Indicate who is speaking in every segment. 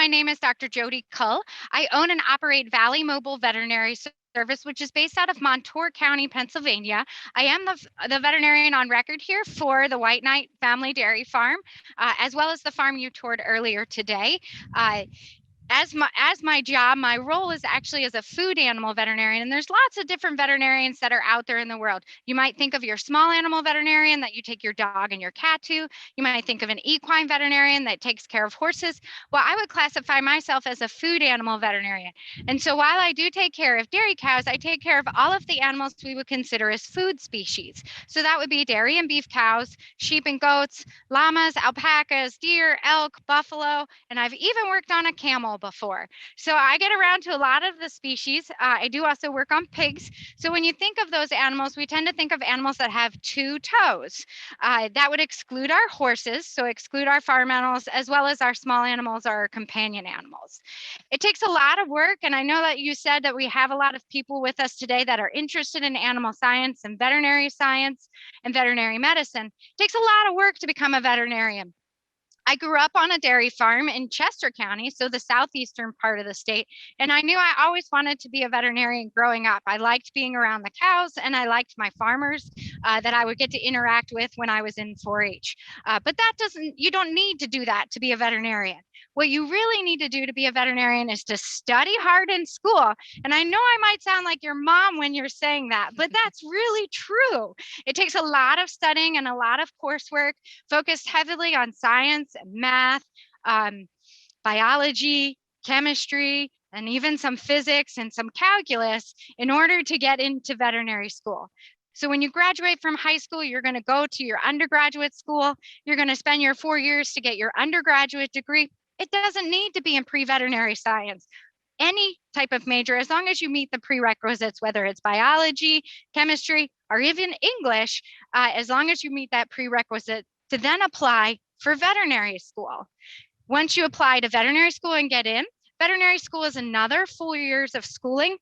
Speaker 1: My name is Dr. Jody Kull. I own and operate Valley Mobile Veterinary Service, which is based out of Montour County, Pennsylvania. I am the veterinarian on record here for the Whitenight Family Dairy Farm, as well as the farm you toured earlier today. As my job, my role is actually as a food animal veterinarian, and there's lots of different veterinarians that are out there in the world. You might think of your small animal veterinarian that you take your dog and your cat to. You might think of an equine veterinarian that takes care of horses. Well, I would classify myself as a food animal veterinarian. And so while I do take care of dairy cows, I take care of all of the animals we would consider as food species. So that would be dairy and beef cows, sheep and goats, llamas, alpacas, deer, elk, buffalo, and I've even worked on a camel before. So I get around to a lot of the species. I do also work on pigs. So when you think of those animals, we tend to think of animals that have two toes. That would exclude our horses, so exclude our farm animals, as well as our small animals, our companion animals. It takes a lot of work, and I know that you said that we have a lot of people with us today that are interested in animal science and veterinary medicine. It takes a lot of work to become a veterinarian. I grew up on a dairy farm in Chester County, so the southeastern part of the state, and I knew I always wanted to be a veterinarian growing up. I liked being around the cows, and I liked my farmers that I would get to interact with when I was in 4-H. But you don't need to do that to be a veterinarian. What you really need to do to be a veterinarian is to study hard in school. And I know I might sound like your mom when you're saying that, but that's really true. It takes a lot of studying and a lot of coursework focused heavily on science, math, biology, chemistry, and even some physics and some calculus in order to get into veterinary school. So when you graduate from high school, you're going to go to your undergraduate school. You're going to spend your 4 years to get your undergraduate degree. It doesn't need to be in pre-veterinary science. Any type of major, as long as you meet the prerequisites, whether it's biology, chemistry, or even English, as long as you meet that prerequisite to then apply for veterinary school. Once you apply to veterinary school and get in, veterinary school is another 4 years of schooling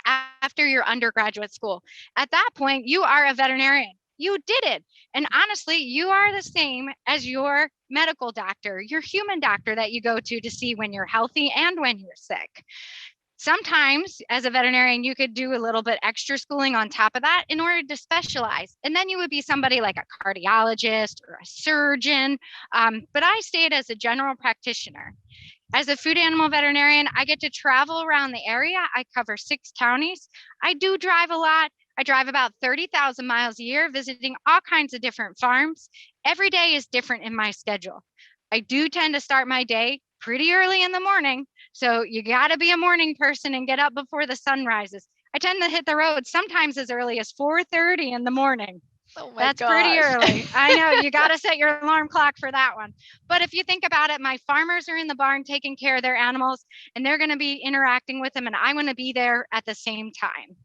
Speaker 1: after your undergraduate school. At that point, you are a veterinarian. You did it. And honestly, you are the same as your medical doctor, your human doctor that you go to see when you're healthy and when you're sick. Sometimes as a veterinarian, you could do a little bit extra schooling on top of that in order to specialize. And then you would be somebody like a cardiologist or a surgeon. But I stayed as a general practitioner. As a food animal veterinarian, I get to travel around the area. I cover 6 counties. I do drive a lot. I drive about 30,000 miles a year, visiting all kinds of different farms. Every day is different in my schedule. I do tend to start my day pretty early in the morning. So you got to be a morning person and get up before the sun rises. I tend to hit the road sometimes as early as 4:30 in the morning.
Speaker 2: Oh my
Speaker 1: That's
Speaker 2: gosh.
Speaker 1: pretty early. I know, you got to set your alarm clock for that one. But if you think about it, my farmers are in the barn taking care of their animals, and they're going to be interacting with them, and I'm going to be there at the same time.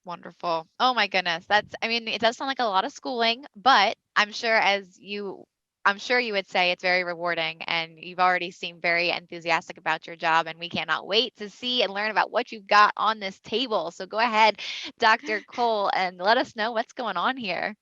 Speaker 2: Wonderful. Oh my goodness. It does sound like a lot of schooling, but I'm sure you would say it's very rewarding, and you've already seemed very enthusiastic about your job, and we cannot wait to see and learn about what you've got on this table. So go ahead, Dr. Kull, and let us know what's going on here.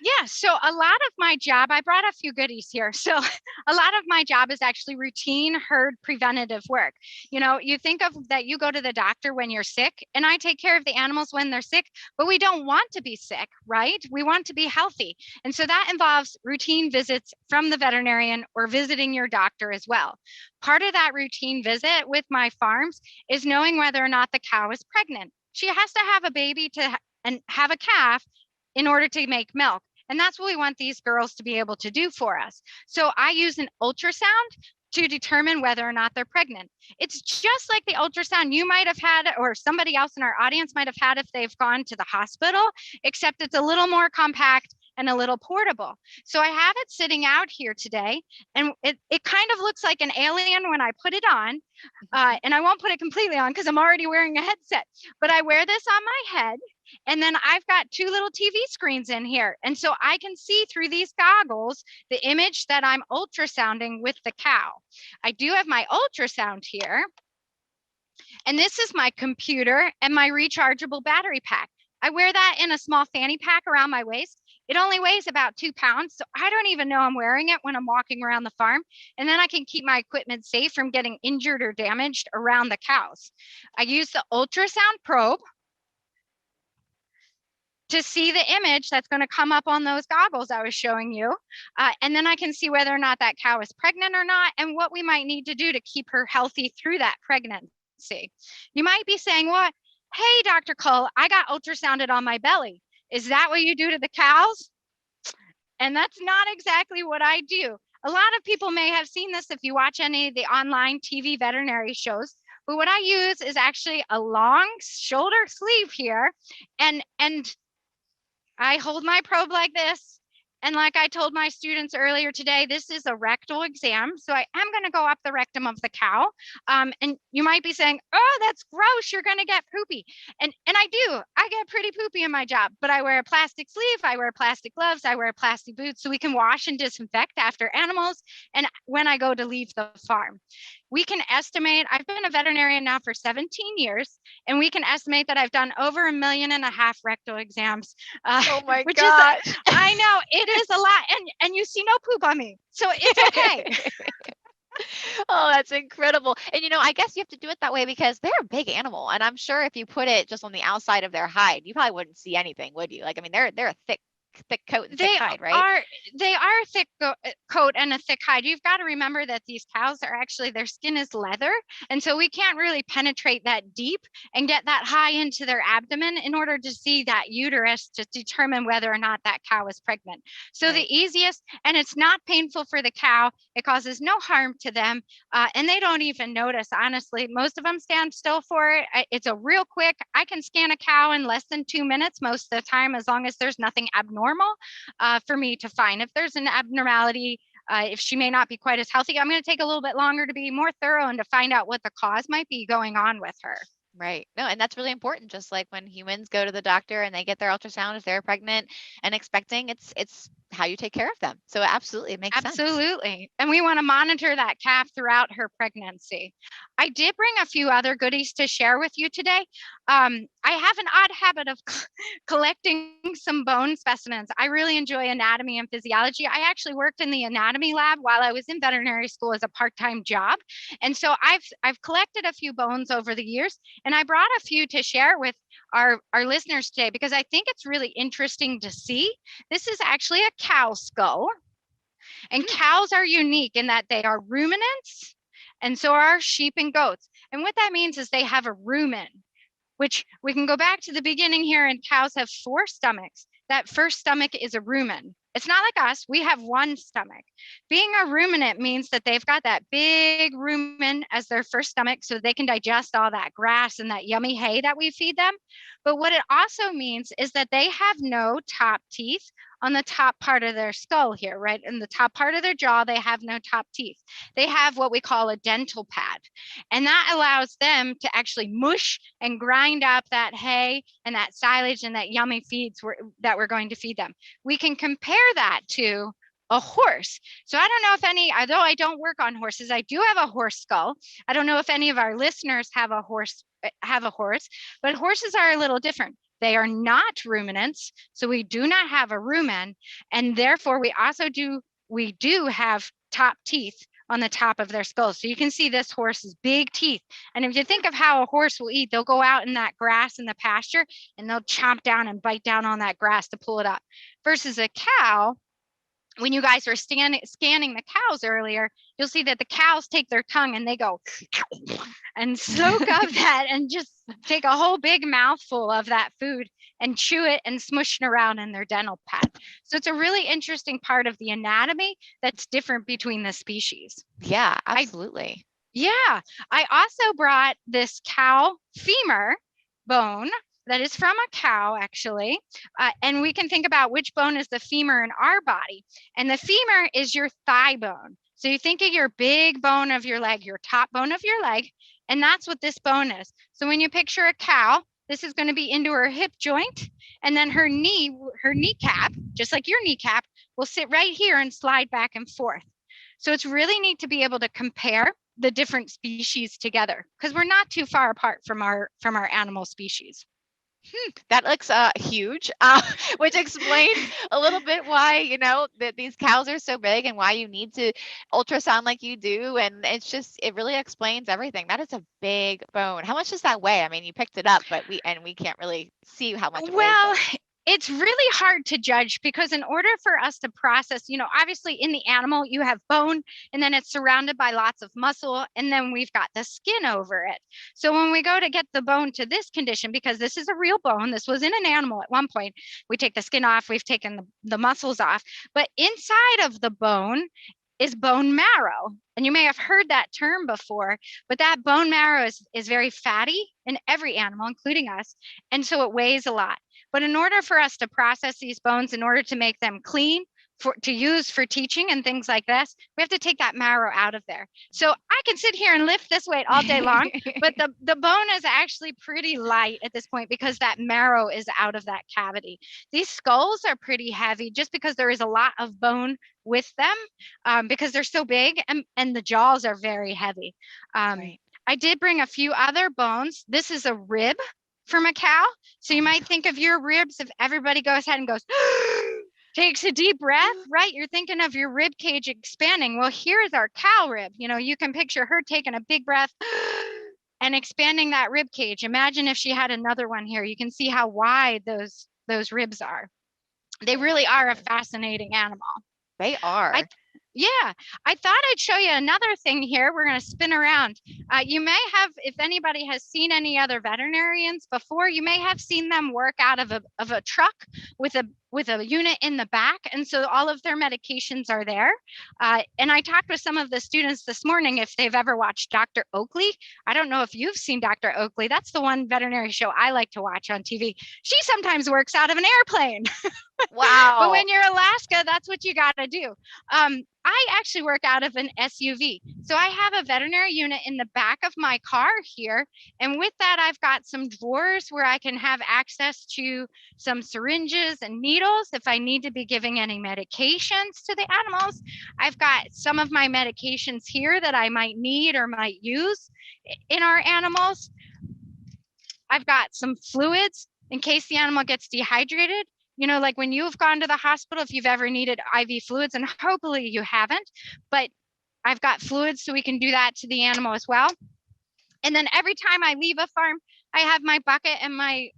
Speaker 1: Yeah, so a lot of my job, I brought a few goodies here. So a lot of my job is actually routine herd preventative work. You know, you think of that you go to the doctor when you're sick, and I take care of the animals when they're sick, but we don't want to be sick, right? We want to be healthy. And so that involves routine visits from the veterinarian or visiting your doctor as well. Part of that routine visit with my farms is knowing whether or not the cow is pregnant. She has to have a baby and have a calf in order to make milk. And that's what we want these girls to be able to do for us. So I use an ultrasound to determine whether or not they're pregnant. It's just like the ultrasound you might have had, or somebody else in our audience might have had if they've gone to the hospital, except it's a little more compact and a little portable. So I have it sitting out here today, and it kind of looks like an alien when I put it on. And I won't put it completely on because I'm already wearing a headset, but I wear this on my head. And then I've got 2 little TV screens in here. And so I can see through these goggles the image that I'm ultrasounding with the cow. I do have my ultrasound here. And this is my computer and my rechargeable battery pack. I wear that in a small fanny pack around my waist. It only weighs about 2 pounds, so I don't even know I'm wearing it when I'm walking around the farm. And then I can keep my equipment safe from getting injured or damaged around the cows. I use the ultrasound probe to see the image that's going to come up on those goggles I was showing you. And then I can see whether or not that cow is pregnant or not, and what we might need to do to keep her healthy through that pregnancy. You might be saying, well, hey, Dr. Kull, I got ultrasounded on my belly. Is that what you do to the cows? And that's not exactly what I do. A lot of people may have seen this if you watch any of the online TV veterinary shows, but what I use is actually a long shoulder sleeve here, and I hold my probe like this. And like I told my students earlier today, this is a rectal exam. So I am going to go up the rectum of the cow. And you might be saying, oh, that's gross. You're going to get poopy. And I do. I get pretty poopy in my job, but I wear a plastic sleeve. I wear plastic gloves. I wear plastic boots so we can wash and disinfect after animals. And when I go to leave the farm, we can estimate, I've been a veterinarian now for 17 years, and we can estimate that I've done over 1.5 million rectal exams.
Speaker 2: Oh my
Speaker 1: which
Speaker 2: gosh.
Speaker 1: is, I know it is a lot, and you see no poop on me, so it's okay.
Speaker 2: Oh, that's incredible. And I guess you have to do it that way because they're a big animal, and I'm sure if you put it just on the outside of their hide, you probably wouldn't see anything, would you? Like, I mean, they're a thick coat and thick hide, right?
Speaker 1: They are a thick coat and a thick hide. You've got to remember that these cows are actually, their skin is leather. And so we can't really penetrate that deep and get that high into their abdomen in order to see that uterus to determine whether or not that cow is pregnant. So
Speaker 2: Right.
Speaker 1: the easiest, and it's not painful for the cow. It causes no harm to them. And they don't even notice, honestly. Most of them stand still for it. It's a real quick, I can scan a cow in less than 2 minutes most of the time, as long as there's nothing abnormal for me to find. If there's an abnormality, if she may not be quite as healthy, I'm going to take a little bit longer to be more thorough and to find out what the cause might be going on with her.
Speaker 2: Right. No, and that's really important. Just like when humans go to the doctor and they get their ultrasound if they're pregnant and expecting, it's how you take care of them. So absolutely, it makes sense.
Speaker 1: Absolutely. And we want to monitor that calf throughout her pregnancy. I did bring a few other goodies to share with you today. I have an odd habit of collecting some bone specimens. I really enjoy anatomy and physiology. I actually worked in the anatomy lab while I was in veterinary school as a part-time job. And so I've collected a few bones over the years, and I brought a few to share with our listeners today because I think it's really interesting to see. This is actually a cow skull, and cows are unique in that they are ruminants, and so are sheep and goats. And what that means is they have a rumen, which we can go back to the beginning here, and cows have 4 stomachs. That first stomach is a rumen. It's not like us, we have 1 stomach. Being a ruminant means that they've got that big rumen as their first stomach so they can digest all that grass and that yummy hay that we feed them. But what it also means is that they have no top teeth on the top part of their skull here, right? In the top part of their jaw, they have no top teeth. They have what we call a dental pad. And that allows them to actually mush and grind up that hay and that silage and that yummy feeds that we're going to feed them. We can compare that to a horse. So I don't know if any, although I don't work on horses, I do have a horse skull. I don't know if any of our listeners have a horse, but horses are a little different. They are not ruminants, so we do not have a rumen, and therefore we do have top teeth on the top of their skull. So you can see this horse's big teeth. And if you think of how a horse will eat, they'll go out in that grass in the pasture and they'll chomp down and bite down on that grass to pull it up. Versus a cow, when you guys were scanning the cows earlier, you'll see that the cows take their tongue and they go and soak up that and just take a whole big mouthful of that food and chew it and smush it around in their dental pad. So it's a really interesting part of the anatomy that's different between the species.
Speaker 2: Yeah, absolutely.
Speaker 1: I also brought this cow femur bone that is from a cow, actually. And we can think about which bone is the femur in our body. And the femur is your thigh bone. So you think of your big bone of your leg, your top bone of your leg, and that's what this bone is. So when you picture a cow, this is going to be into her hip joint, and then her kneecap, just like your kneecap, will sit right here and slide back and forth. So it's really neat to be able to compare the different species together because we're not too far apart from our animal species.
Speaker 2: That looks huge, which explains a little bit why, that these cows are so big and why you need to ultrasound like you do. And it really explains everything. That is a big bone. How much does that weigh? I mean, you picked it up, but we can't really see how much it weighs.
Speaker 1: Well, it's really hard to judge because in order for us to process, obviously in the animal, you have bone and then it's surrounded by lots of muscle. And then we've got the skin over it. So when we go to get the bone to this condition, because this is a real bone, this was in an animal at one point, we take the skin off, we've taken the muscles off, but inside of the bone is bone marrow. And you may have heard that term before, but that bone marrow is very fatty in every animal, including us. And so it weighs a lot. But in order for us to process these bones, in order to make them clean to use for teaching and things like this, we have to take that marrow out of there. So I can sit here and lift this weight all day long, but the bone is actually pretty light at this point because that marrow is out of that cavity. These skulls are pretty heavy just because there is a lot of bone with them because they're so big and the jaws are very heavy.
Speaker 2: Right.
Speaker 1: I did bring a few other bones. This is a rib from a cow. So you might think of your ribs if everybody goes ahead and goes, takes a deep breath, right? You're thinking of your rib cage expanding. Well, here's our cow rib. You can picture her taking a big breath and expanding that rib cage. Imagine if she had another one here. You can see how wide those ribs are. They really are a fascinating animal.
Speaker 2: They are.
Speaker 1: I thought I'd show you another thing here. We're going to spin around. You may have, if anybody has seen any other veterinarians before, you may have seen them work out of a truck with a unit in the back. And so all of their medications are there. And I talked with some of the students this morning if they've ever watched Dr. Oakley. I don't know if you've seen Dr. Oakley. That's the one veterinary show I like to watch on TV. She sometimes works out of an airplane.
Speaker 2: Wow.
Speaker 1: But when you're Alaska, that's what you got to do. I actually work out of an SUV. So I have a veterinary unit in the back of my car here. And with that, I've got some drawers where I can have access to some syringes and needles if I need to be giving any medications to the animals. I've got some of my medications here that I might need or might use in our animals. I've got some fluids in case the animal gets dehydrated. Like when you've gone to the hospital, if you've ever needed IV fluids, and hopefully you haven't, but I've got fluids so we can do that to the animal as well. And then every time I leave a farm, I have my bucket and my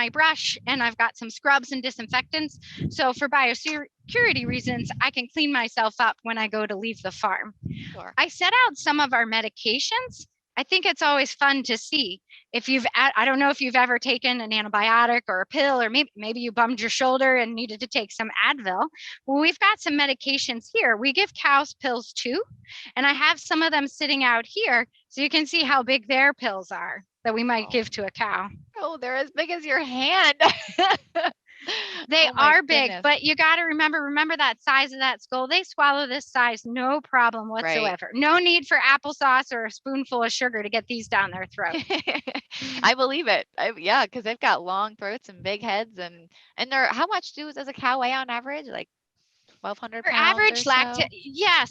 Speaker 1: brush, and I've got some scrubs and disinfectants. So for biosecurity reasons, I can clean myself up when I go to leave the farm.
Speaker 2: Sure.
Speaker 1: I set out some of our medications. I think it's always fun to see if I don't know if you've ever taken an antibiotic or a pill, or maybe you bummed your shoulder and needed to take some Advil. Well, we've got some medications here. We give cows pills too. And I have some of them sitting out here so you can see how big their pills are that we might give to a cow.
Speaker 2: Oh, they're as big as your hand.
Speaker 1: They are big, but you got to remember that size of that skull. They swallow this size, no problem whatsoever. Right. No need for applesauce or a spoonful of sugar to get these down their throat.
Speaker 2: I believe it. Yeah, because they've got long throats and big heads, and they're, how much does a cow weigh on average? Like 1,200 pounds.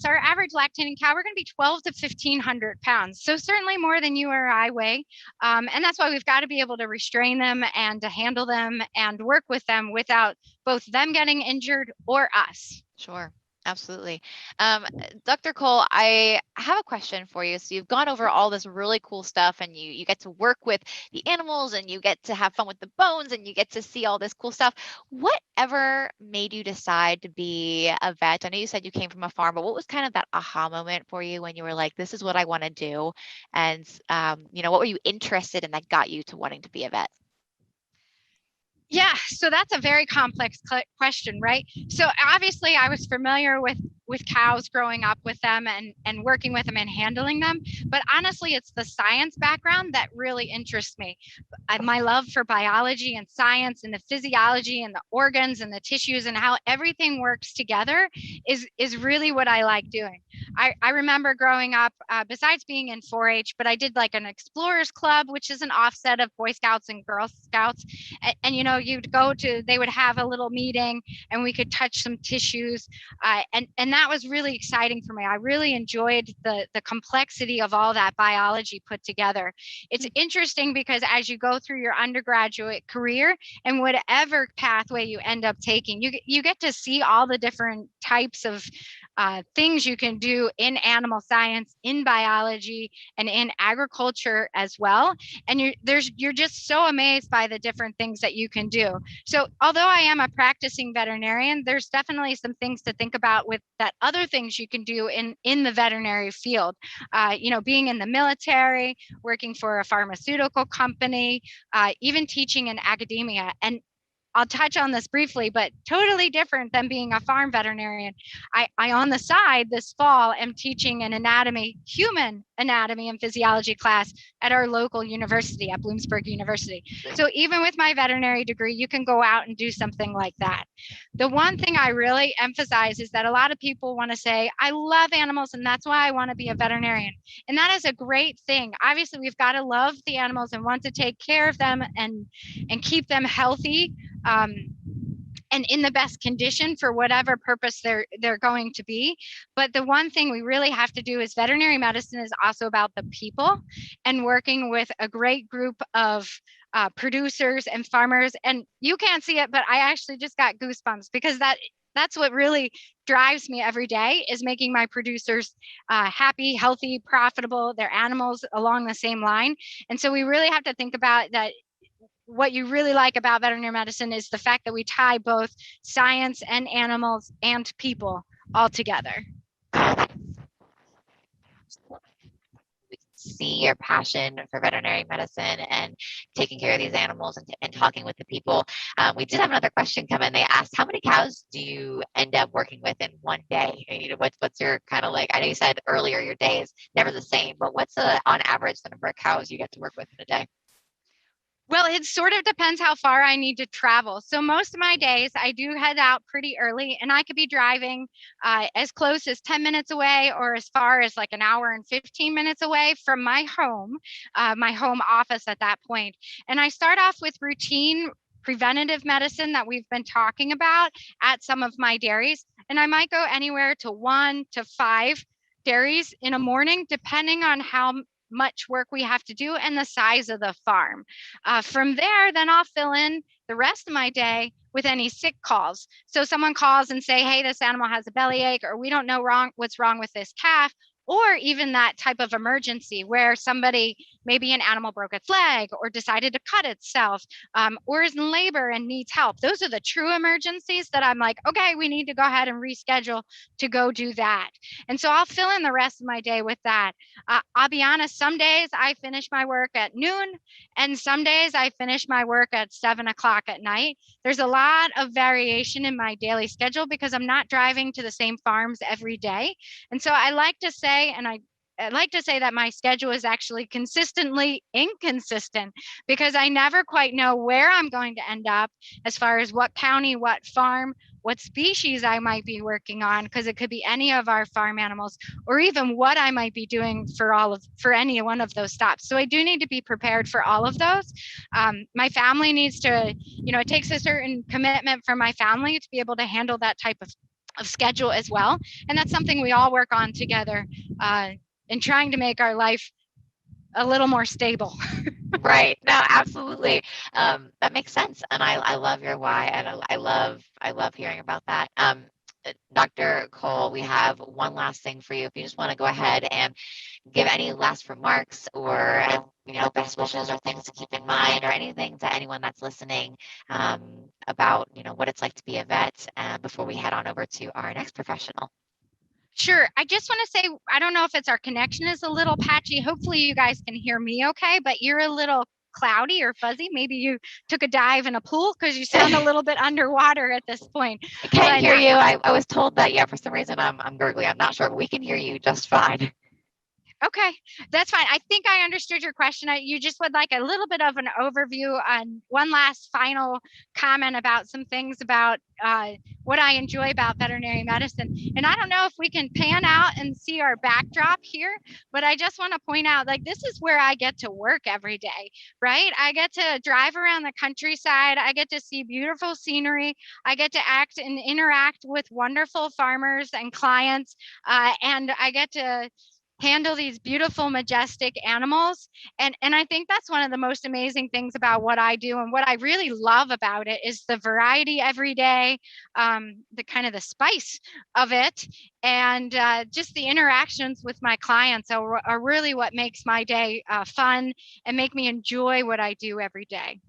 Speaker 1: Our average lactating cow, we're going to be 1,200 to 1,500 pounds. So certainly more than you or I weigh. And that's why we've got to be able to restrain them and to handle them and work with them without both them getting injured or us.
Speaker 2: Sure. Absolutely. Dr. Kull, I have a question for you. So you've gone over all this really cool stuff, and you get to work with the animals, and you get to have fun with the bones, and you get to see all this cool stuff. Whatever made you decide to be a vet? I know you said you came from a farm, but what was kind of that aha moment for you when you were like, this is what I want to do? And, what were you interested in that got you to wanting to be a vet?
Speaker 1: Yeah, so that's a very complex question, right? So obviously I was familiar with cows growing up with them and working with them and handling them. But honestly, it's the science background that really interests me. My love for biology and science and the physiology and the organs and the tissues and how everything works together is really what I like doing. I remember growing up, besides being in 4-H, but I did like an Explorers Club, which is an offset of Boy Scouts and Girl Scouts. And you'd go to, they would have a little meeting and we could touch some tissues. And that was really exciting for me. I really enjoyed the complexity of all that biology put together. It's interesting because as you go through your undergraduate career and whatever pathway you end up taking, you get to see all the different types of things you can do in animal science, in biology, and in agriculture as well. And you're just so amazed by the different things that you can do. So although I am a practicing veterinarian, there's definitely some things to think about with that other things you can do in the veterinary field. Being in the military, working for a pharmaceutical company, even teaching in academia. And I'll touch on this briefly, but totally different than being a farm veterinarian. I on the side this fall am teaching an human anatomy and physiology class at our local university, at Bloomsburg University. So even with my veterinary degree, you can go out and do something like that. The one thing I really emphasize is that a lot of people want to say, I love animals and that's why I want to be a veterinarian. And that is a great thing. Obviously, we've got to love the animals and want to take care of them and keep them healthy. And in the best condition for whatever purpose they're going to be. But the one thing we really have to do is veterinary medicine is also about the people and working with a great group of producers and farmers. And you can't see it, but I actually just got goosebumps because that's what really drives me every day, is making my producers happy, healthy, profitable, their animals along the same line. And so we really have to think about that. What you really like about veterinary medicine is the fact that we tie both science and animals and people all together.
Speaker 2: See your passion for veterinary medicine and taking care of these animals and talking with the people. We did have another question come in. They asked, how many cows do you end up working with in one day? What's your kind of like, I know you said earlier your day is never the same, but what's on average the number of cows you get to work with in a day?
Speaker 1: Well, it sort of depends how far I need to travel. So most of my days, I do head out pretty early, and I could be driving as close as 10 minutes away or as far as like an hour and 15 minutes away from my home office at that point. And I start off with routine preventative medicine that we've been talking about at some of my dairies. And I might go anywhere to 1 to 5 dairies in a morning, depending on how much work we have to do and the size of the farm. From there, then I'll fill in the rest of my day with any sick calls. So someone calls and say, hey, this animal has a bellyache, or we don't know what's wrong with this calf. Or even that type of emergency where maybe an animal broke its leg or decided to cut itself, or is in labor and needs help. Those are the true emergencies that I'm like, okay, we need to go ahead and reschedule to go do that. And so I'll fill in the rest of my day with that. I'll be honest, some days I finish my work at noon, and some days I finish my work at 7 o'clock at night. There's a lot of variation in my daily schedule because I'm not driving to the same farms every day. And so I like to say, that my schedule is actually consistently inconsistent because I never quite know where I'm going to end up as far as what county, what farm, what species I might be working on, because it could be any of our farm animals, or even what I might be doing for any one of those stops. So I do need to be prepared for all of those. My family needs to, it takes a certain commitment from my family to be able to handle that type of schedule as well. And that's something we all work on together in trying to make our life a little more stable.
Speaker 2: Right. No, absolutely. That makes sense. And I love your why. And I love hearing about that. Dr. Kull, we have one last thing for you. If you just want to go ahead and give any last remarks or, best wishes or things to keep in mind, or anything to anyone that's listening about, what it's like to be a vet before we head on over to our next professional.
Speaker 1: Sure. I just want to say, I don't know if it's our connection is a little patchy. Hopefully you guys can hear me okay, but you're a little cloudy or fuzzy. Maybe you took a dive in a pool because you sound a little bit underwater at this point.
Speaker 2: I can't hear you. I was told that, for some reason I'm gurgly. I'm not sure, but we can hear you just fine.
Speaker 1: Okay, that's fine. I think I understood your question. You just would like a little bit of an overview on one last final comment about some things about what I enjoy about veterinary medicine. And I don't know if we can pan out and see our backdrop here, but I just want to point out, like, this is where I get to work every day, right? I get to drive around the countryside. I get to see beautiful scenery. I get to act and interact with wonderful farmers and clients. And I get to handle these beautiful, majestic animals. And I think that's one of the most amazing things about what I do. And what I really love about it is the variety every day, the kind of the spice of it, and just the interactions with my clients are really what makes my day fun and make me enjoy what I do every day.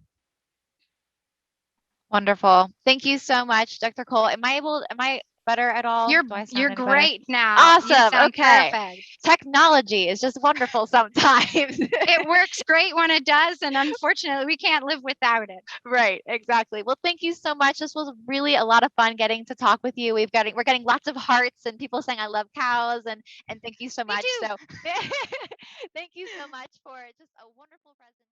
Speaker 2: Wonderful. Thank you so much, Dr. Kull. Am I better at all?
Speaker 1: You're
Speaker 2: Do I sound
Speaker 1: you're
Speaker 2: any better?
Speaker 1: great now. You
Speaker 2: Awesome.
Speaker 1: sound
Speaker 2: Okay.
Speaker 1: perfect.
Speaker 2: Technology is just wonderful sometimes.
Speaker 1: It works great when it does, and unfortunately, we can't live without it.
Speaker 2: Right, exactly. Well, thank you so much. This was really a lot of fun getting to talk with you. We're getting lots of hearts and people saying I love cows and thank you so
Speaker 1: Me
Speaker 2: much.
Speaker 1: too.
Speaker 2: So thank you so much for just a wonderful presentation.